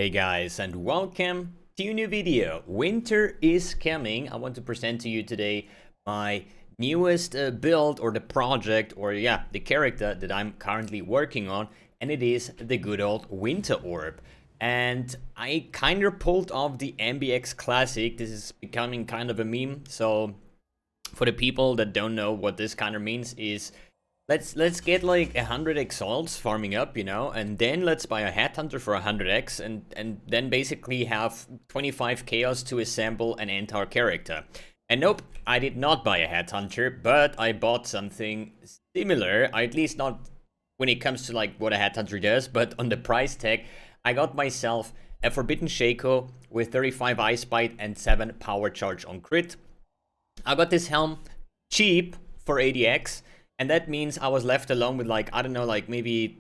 Hey guys, and welcome to a new video. Winter is coming. I want to present to you today my newest build or the project or the character that I'm currently working on, and it is the good old Winter Orb. And I kind of pulled off the MBX Classic. This is becoming kind of a meme, so for the people that don't know what this kind of means is let's get like 100 exalts farming up, and then let's buy a headhunter for 100x and then basically have 25 chaos to assemble an entire character. And nope, I did not buy a headhunter, but I bought something similar, at least not when it comes to like what a headhunter does, but on the price tag, I got myself a Forbidden Shaco with 35 Ice Bite and 7 power charge on crit. I got this helm cheap for 80x, and that means I was left alone with like, I don't know, like maybe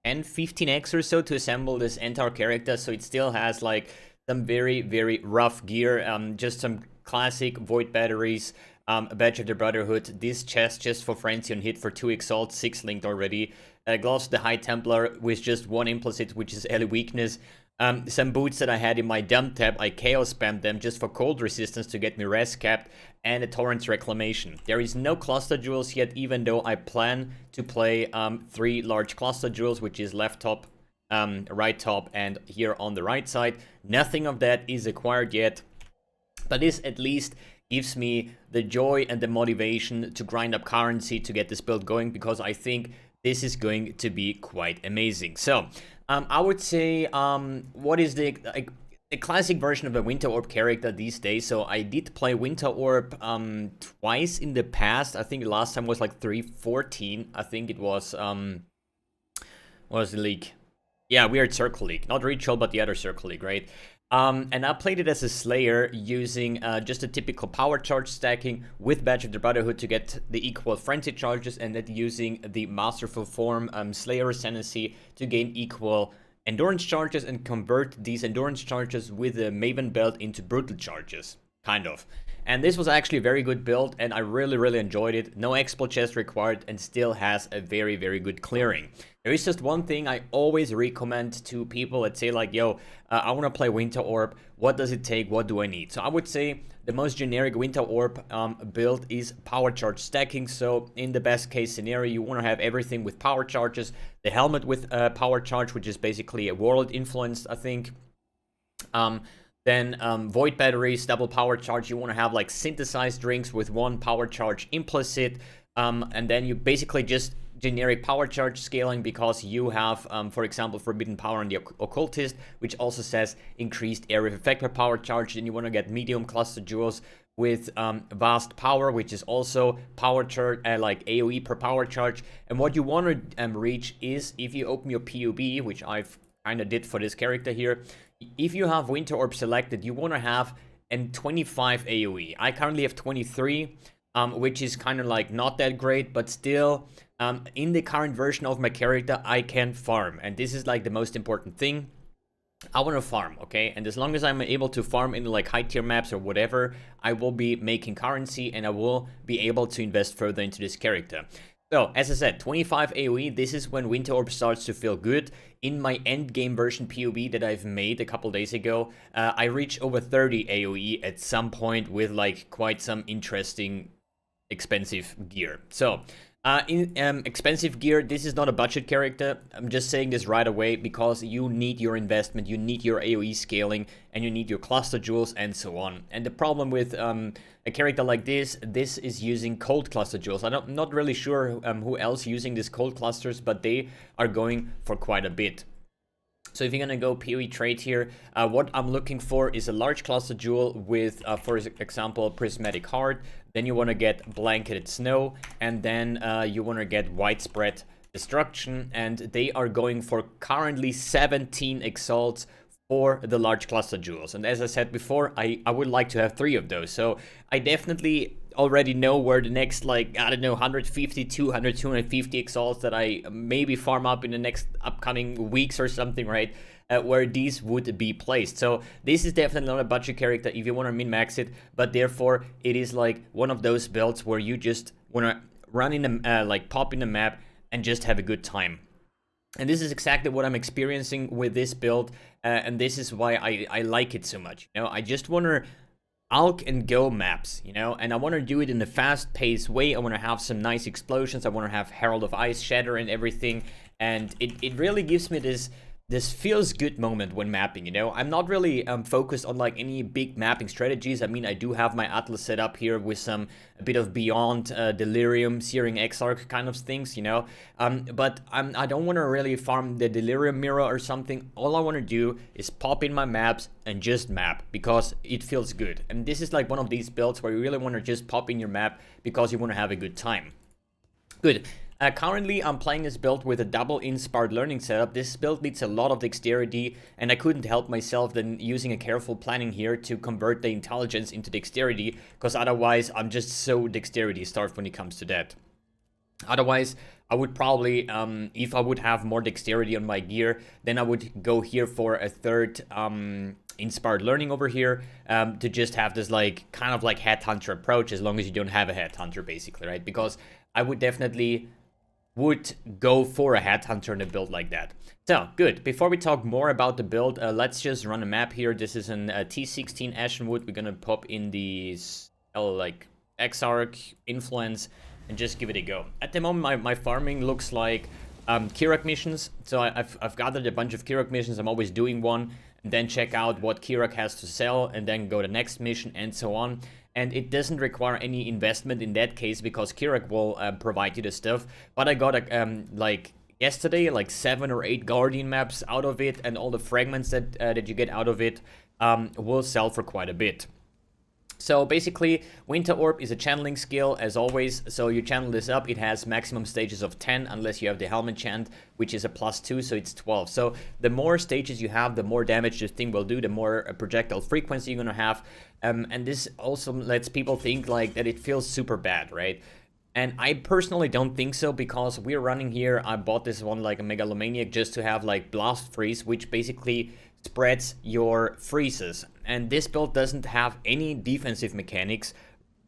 10, 15x or so to assemble this entire character. So it still has like some very, very rough gear, just some classic void batteries, a badge of the Brotherhood, this chest just for frenzy on hit for 2 exalts, 6 linked already, gloves of the High Templar with just 1 implicit, which is Ellie weakness. Some boots that I had in my dump tab, I chaos spammed them just for cold resistance to get me res capped, and a Torrent's Reclamation. There is no cluster jewels yet, even though I plan to play 3 large cluster jewels, which is left top, right top, and here on the right side. Nothing of that is acquired yet, but this at least gives me the joy and the motivation to grind up currency to get this build going, because I think this is going to be quite amazing. So I would say what is the classic version of the Winter Orb character these days. So I did play Winter Orb twice in the past. I think the last time was like 3.14. I think it was what was the league? Yeah, Weird Circle League, not Ritual, but the other Circle League, right? And I played it as a Slayer using just a typical power charge stacking with Badge of the Brotherhood to get the equal frenzy charges, and then using the Masterful Form Slayer Ascendancy to gain equal endurance charges and convert these endurance charges with the Maven belt into brutal charges, kind of. And this was actually a very good build, and I really enjoyed it. No expo chest required, and still has a very good clearing. There is just one thing I always recommend to people that say like, yo, I want to play Winter Orb. What does it take? What do I need? So I would say the most generic Winter Orb build is power charge stacking. So in the best case scenario, you want to have everything with power charges. The helmet with power charge, which is basically a warlord influenced, I think. Then void batteries, double power charge. You want to have like synthesized drinks with 1 power charge implicit. And then you basically just generic power charge scaling, because you have, for example, Forbidden Power on the Occultist, which also says increased area of effect per power charge. Then you want to get medium cluster jewels with vast power, which is also power charge, like AoE per power charge. And what you want to reach is, if you open your PUB, which I've kind of did for this character here, if you have Winter Orb selected, you want to have an 25 AoE. I currently have 23, which is kind of like not that great, but still, in the current version of my character, I can farm. And this is like the most important thing. I want to farm, okay? And as long as I'm able to farm in like high tier maps or whatever, I will be making currency, and I will be able to invest further into this character. So, as I said, 25 AoE, this is when Winter Orb starts to feel good. In my endgame version POB that I've made a couple days ago, I reached over 30 AoE at some point with like quite some interesting expensive gear. So, in expensive gear, this is not a budget character. I'm just saying this right away because you need your investment, you need your AoE scaling, and you need your cluster jewels and so on. And the problem with a character like this is using cold cluster jewels. I'm not really sure who else using these cold clusters, but they are going for quite a bit. So if you're gonna go PoE trade here, what I'm looking for is a large cluster jewel with, for example, Prismatic Heart. Then you want to get Blanketed Snow, and then you want to get Widespread Destruction, and they are going for currently 17 exalts for the large cluster jewels. And as I said before, I would like to have 3 of those. So I definitely already know where the next, like, I don't know, 150, 200, 250 exalts that I maybe farm up in the next upcoming weeks or something, right? Where these would be placed. So this is definitely not a budget character if you want to min-max it, but therefore it is like one of those builds where you just want to run in the, like pop in the map and just have a good time. And this is exactly what I'm experiencing with this build, and this is why I like it so much. You know, I just want to Alk and Go maps, you know, and I want to do it in a fast-paced way. I want to have some nice explosions. I want to have Herald of Ice, Shatter, and everything, and it really gives me this feels good moment when mapping, you know. I'm not really focused on like any big mapping strategies. I mean, I do have my Atlas set up here with a bit of Beyond, Delirium, Searing Exarch kind of things, you know. But I don't want to really farm the Delirium Mirror or something. All I want to do is pop in my maps and just map because it feels good. And this is like one of these builds where you really want to just pop in your map because you want to have a good time. Good. Currently, I'm playing this build with a double inspired learning setup. This build needs a lot of dexterity, and I couldn't help myself than using a careful planning here to convert the intelligence into dexterity, because otherwise I'm just so dexterity starved when it comes to that. Otherwise, I would probably, if I would have more dexterity on my gear, then I would go here for a third inspired learning over here, to just have this like kind of like headhunter approach, as long as you don't have a headhunter basically, right? Because I would definitely would go for a headhunter in a build like that. So, good. Before we talk more about the build, let's just run a map here. This is an T16 Ashenwood. We're gonna pop in the like Exarch Influence and just give it a go. At the moment, my farming looks like Kirak missions. So I've gathered a bunch of Kirak missions. I'm always doing one, and then check out what Kirak has to sell, and then go to the next mission, and so on. And it doesn't require any investment in that case because Kirak will provide you the stuff. But I got like yesterday, like 7 or 8 Guardian maps out of it, and all the fragments that you get out of it will sell for quite a bit. So basically, Winter Orb is a channeling skill, as always. So you channel this up. It has maximum stages of 10, unless you have the Helmet Chant, which is a +2, so it's 12. So the more stages you have, the more damage this thing will do, the more projectile frequency you're gonna have. And this also lets people think like that it feels super bad, right? And I personally don't think so, because we're running here. I bought this one like a Megalomaniac just to have like Blast Freeze, which basically spreads your freezes. And this build doesn't have any defensive mechanics,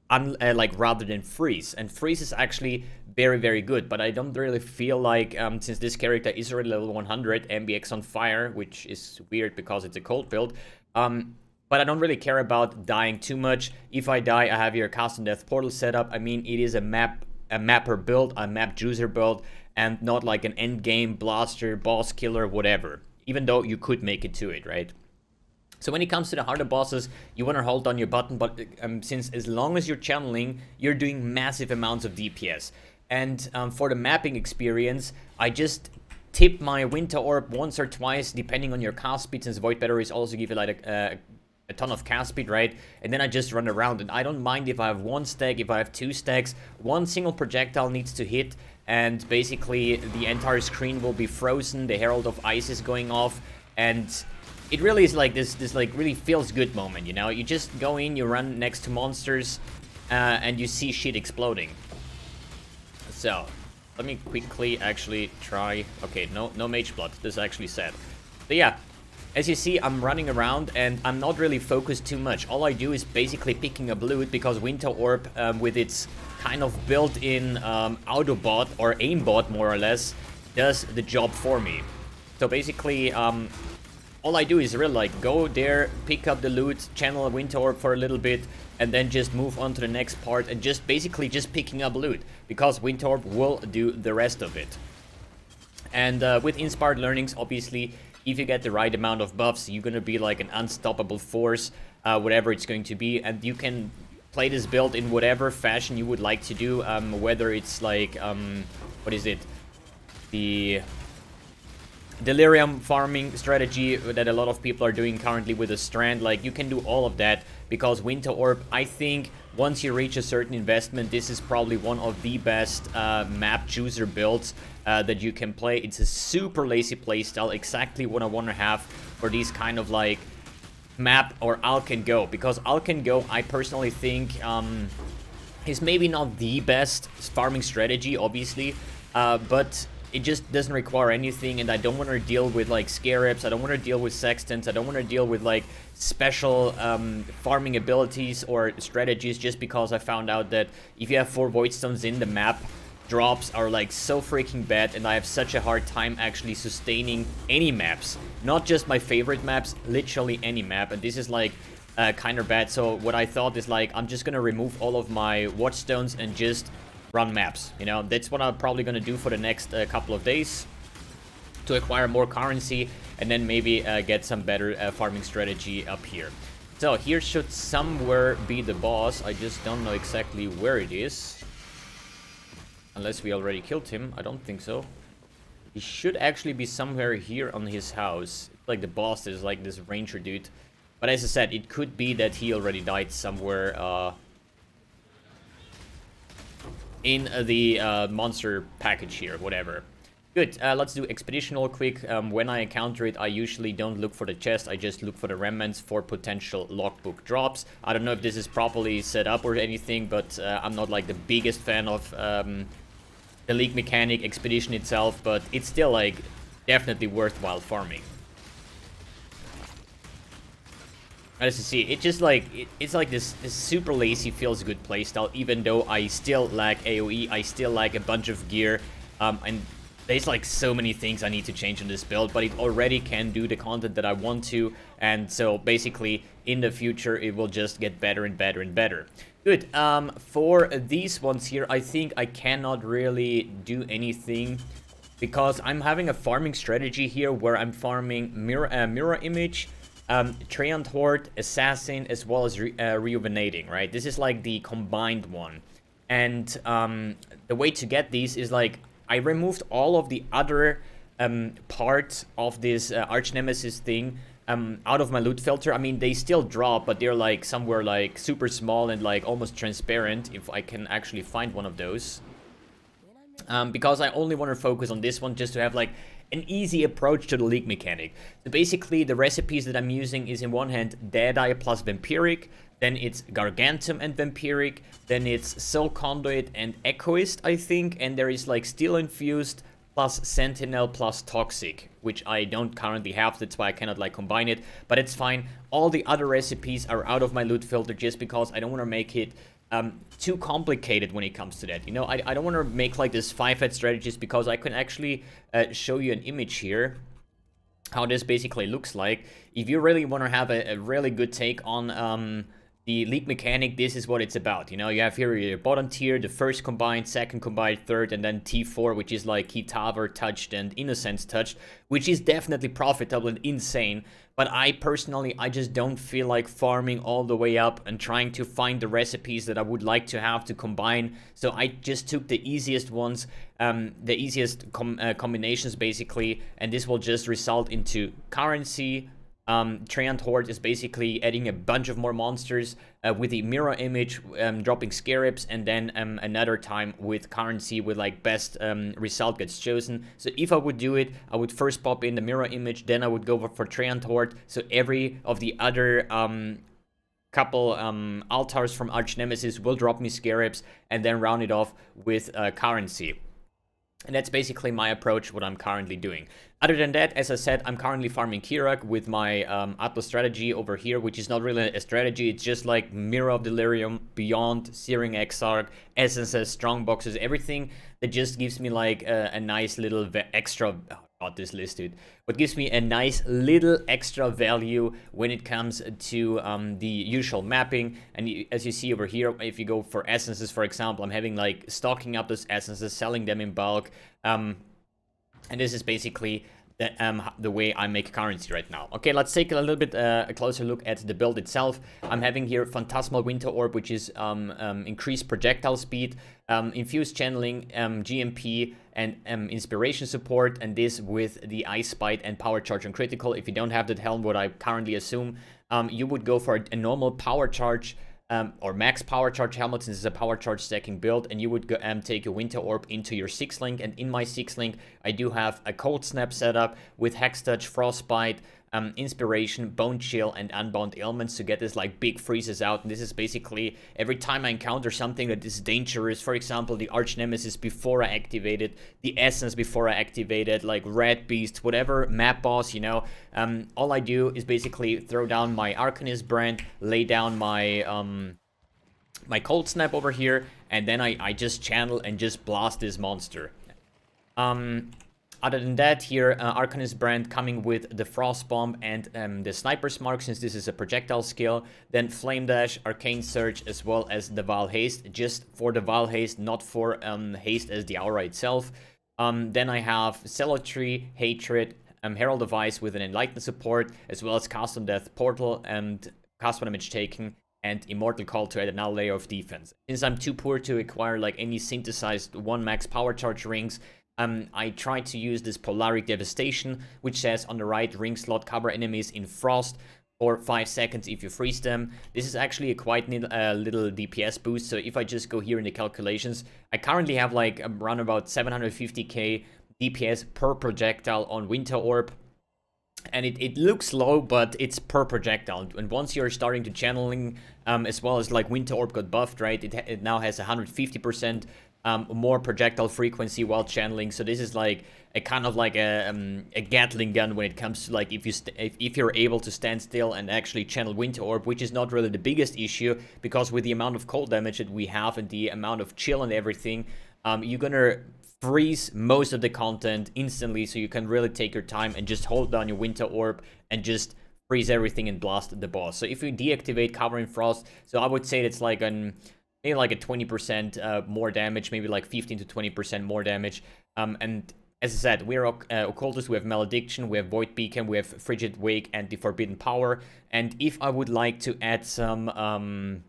like rather than freeze. And freeze is actually very, very good, but I don't really feel like, since this character is already level 100, MBX on fire, which is weird because it's a cold build, but I don't really care about dying too much. If I die, I have here a Cast and Death Portal setup. I mean, it is a mapper build, a map juicer build, and not like an end game blaster, boss killer, whatever. Even though you could make it to it, right? So when it comes to the harder bosses, you want to hold down your button, but since as long as you're channeling, you're doing massive amounts of DPS. And for the mapping experience, I just tip my Winter Orb once or twice, depending on your cast speed, since Void Batteries also give you like a ton of cast speed, right? And then I just run around, and I don't mind if I have 1 stack, if I have 2 stacks. One single projectile needs to hit, and basically the entire screen will be frozen, the Herald of Ice is going off, and it really is like this like really feels good moment, you know? You just go in, you run next to monsters, and you see shit exploding. So, let me quickly actually try... Okay, no Mage Blood, this is actually sad. But yeah, as you see, I'm running around, and I'm not really focused too much. All I do is basically picking up loot, because Winter Orb, with its kind of built-in Autobot, or aimbot more or less, does the job for me. So basically, all I do is really like go there, pick up the loot, channel a Winter Orb for a little bit, and then just move on to the next part, and just basically just picking up loot, because Winter Orb will do the rest of it. And with Inspired Learnings, obviously, if you get the right amount of buffs, you're gonna be like an unstoppable force, whatever it's going to be, and you can play this build in whatever fashion you would like to do, whether it's like, what is it, the Delirium farming strategy that a lot of people are doing currently with a Strand. Like, you can do all of that, because Winter Orb, I think, once you reach a certain investment, this is probably one of the best map chooser builds that you can play. It's a super lazy playstyle, exactly what I want to have for these kind of like map or Alk and Go, because Alk and Go, I personally think, is maybe not the best farming strategy, obviously, but it just doesn't require anything, and I don't want to deal with like Scarabs, I don't want to deal with Sextants, I don't want to deal with like special farming abilities or strategies, just because I found out that if you have 4 Void Stones in the map, drops are like so freaking bad, and I have such a hard time actually sustaining any maps. Not just my favorite maps, literally any map, and this is like kind of bad. So what I thought is like, I'm just gonna remove all of my watchstones and just run maps, you know. That's what I'm probably gonna do for the next couple of days to acquire more currency, and then maybe get some better farming strategy up here. So here should somewhere be the boss. I just don't know exactly where it is. Unless we already killed him. I don't think so. He should actually be somewhere here on his house. It's like the boss is like this ranger dude. But as I said, it could be that he already died somewhere in the monster package here, whatever. Good, let's do expedition real quick. When I encounter it, I usually don't look for the chest, I just look for the remnants for potential logbook drops. I don't know if this is properly set up or anything, but I'm not like the biggest fan of the league mechanic expedition itself, but it's still like definitely worthwhile farming. As you see, it just like it's like this super lazy feels good playstyle, even though I still lack AoE, I still lack a bunch of gear, and there's like so many things I need to change in this build, but it already can do the content that I want to, and so basically in the future it will just get better and better and better. Good, for these ones here, I think I cannot really do anything because I'm having a farming strategy here where I'm farming mirror image, Treant Horde, Assassin, as well as Rejuvenating, right? This is like the combined one. And the way to get these is like, I removed all of the other parts of this Archnemesis thing out of my loot filter. I mean, they still drop, but they're like somewhere like super small and like almost transparent, if I can actually find one of those. Because I only want to focus on this one just to have like an easy approach to the league mechanic. So basically the recipes that I'm using is in one hand Deadeye plus Vampiric, then it's Gargantum and Vampiric, then it's Soul Conduit and Echoist, I think, and there is like Steel Infused plus Sentinel plus Toxic, which I don't currently have, that's why I cannot like combine it, but it's fine. All the other recipes are out of my loot filter just because I don't want to make it too complicated when it comes to that. You know, I don't want to make like this 5-head strategies, because I can actually show you an image here how this basically looks like. If you really want to have a really good take on the league mechanic, this is what it's about. You know, you have here your bottom tier, the first combined, second combined, third, and then T4, which is like Kitaver touched and Innocence touched, which is definitely profitable and insane. But I personally, I just don't feel like farming all the way up and trying to find the recipes that I would like to have to combine. So I just took the easiest ones, the easiest combinations basically, and this will just result into currency. Treant Horde is basically adding a bunch of more monsters with the mirror image, dropping Scarabs, and then another time with currency with like best result gets chosen. So if I would do it, I would first pop in the mirror image, then I would go for Treant Horde. So every of the other couple altars from Archnemesis will drop me Scarabs, and then round it off with currency. And that's basically my approach, what I'm currently doing. Other than that, as I said, I'm currently farming Kirak with my Atlas strategy over here, which is not really a strategy, it's just like Mirror of Delirium, Beyond, Searing Exarch, Essences, Strong Boxes, everything that just gives me like a nice little extra... Oh, this list, dude. But gives me a nice little extra value when it comes to the usual mapping. And as you see over here, if you go for essences, for example, I'm having like stocking up those essences, selling them in bulk. And this is basically the way I make currency right now. Okay, let's take a little bit a closer look at the build itself. I'm having here Phantasmal Winter Orb, which is increased projectile speed, infused channeling, GMP, and inspiration support, and this with the Ice Bite and Power Charge on critical. If you don't have that helm, what I currently assume, you would go for a normal Power Charge or max Power Charge helmet, since it's a Power Charge stacking build, and you would go, take a Winter Orb into your 6-link, and in my 6-link, I do have a Cold Snap setup with Hex Touch, Frostbite, Inspiration, Bone Chill, and Unbound Ailments to get this like big freezes out. And this is basically every time I encounter something that is dangerous, for example the Archnemesis before I activate it, the Essence before I activate it, like Red Beast, whatever map boss, you know, all I do is basically throw down my Arcanist brand, lay down my my Cold Snap over here, and then I just channel and just blast this monster. Other than that, here, Archnemesis brand coming with the Frost Bomb and the Sniper's Mark, since this is a projectile skill. Then Flame Dash, Arcane Surge, as well as the Vile Haste, just for the Vile Haste, not for Haste as the aura itself. Then I have Zealotry, Hatred, Herald of Ice with an Enlightened support, as well as Cast on Death, Portal, and Cast when Damage Taken, and Immortal Call to add another layer of defense. Since I'm too poor to acquire like any synthesized 1 max power charge rings, I tried to use this Polaric Devastation, which says on the right, ring slot cover enemies in frost for 5 seconds if you freeze them. This is actually a quite little DPS boost, so if I just go here in the calculations, I currently have like around about 750k DPS per projectile on Winter Orb. And it looks low, but it's per projectile. And once you're starting to channeling, as well as like Winter Orb got buffed, right? It now has 150% more projectile frequency while channeling. So this is like a kind of like a Gatling gun when it comes to like if you're able to stand still and actually channel Winter Orb, which is not really the biggest issue, because with the amount of cold damage that we have and the amount of chill and everything, you're gonna freeze most of the content instantly, so you can really take your time and just hold down your Winter Orb and just freeze everything and blast the boss. So if you deactivate Cover in Frost, so I would say it's like maybe like a 20% more damage, maybe like 15 to 20% more damage. And as I said, we're Occultist, we have Malediction, we have Void Beacon, we have Frigid Wake, and the Forbidden Power. And if I would like to add some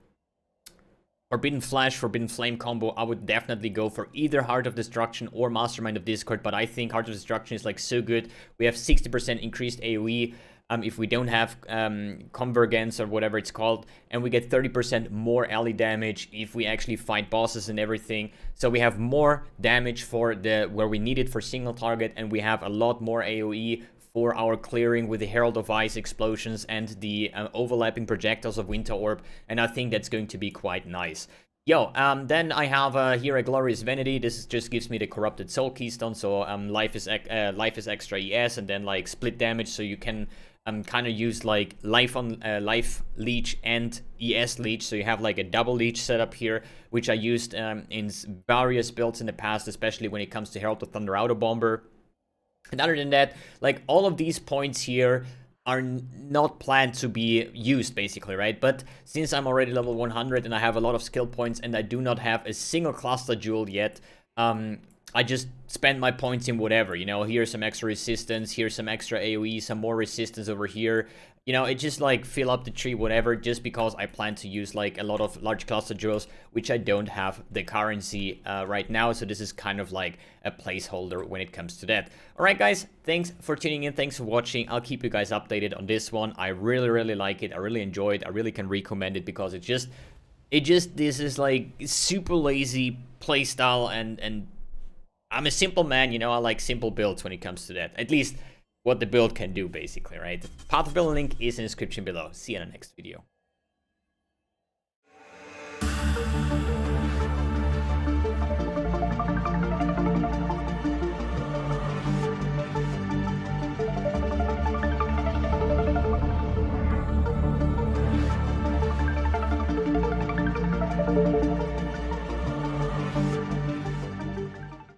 Forbidden Flash, Forbidden Flame combo, I would definitely go for either Heart of Destruction or Mastermind of Discord, but I think Heart of Destruction is like so good. We have 60% increased AoE if we don't have Convergence or whatever it's called, and we get 30% more ally damage if we actually fight bosses and everything. So we have more damage for where we need it for single target, and we have a lot more AoE for our clearing with the Herald of Ice explosions and the overlapping projectiles of Winter Orb, and I think that's going to be quite nice. Yo, then I have here a Glorious Vanity. This just gives me the Corrupted Soul Keystone, so life is extra ES, and then like split damage, so you can kind of use like life leech and ES leech, so you have like a double leech setup here, which I used in various builds in the past, especially when it comes to Herald of Thunder Auto Bomber. And other than that, like all of these points here are not planned to be used, basically, right? But since I'm already level 100 and I have a lot of skill points and I do not have a single cluster jewel yet, I just spend my points in whatever, you know. Here's some extra resistance, here's some extra AoE, some more resistance over here. You know, it just like fill up the tree, whatever, just because I plan to use like a lot of large cluster jewels, which I don't have the currency right now. So this is kind of like a placeholder when it comes to that. All right, guys, thanks for tuning in. Thanks for watching. I'll keep you guys updated on this one. I really, really like it. I really enjoy it. I really can recommend it because this is like super lazy playstyle, and I'm a simple man, you know. I like simple builds when it comes to that. At least what the build can do, basically, right? Path of build link is in the description below. See you in the next video.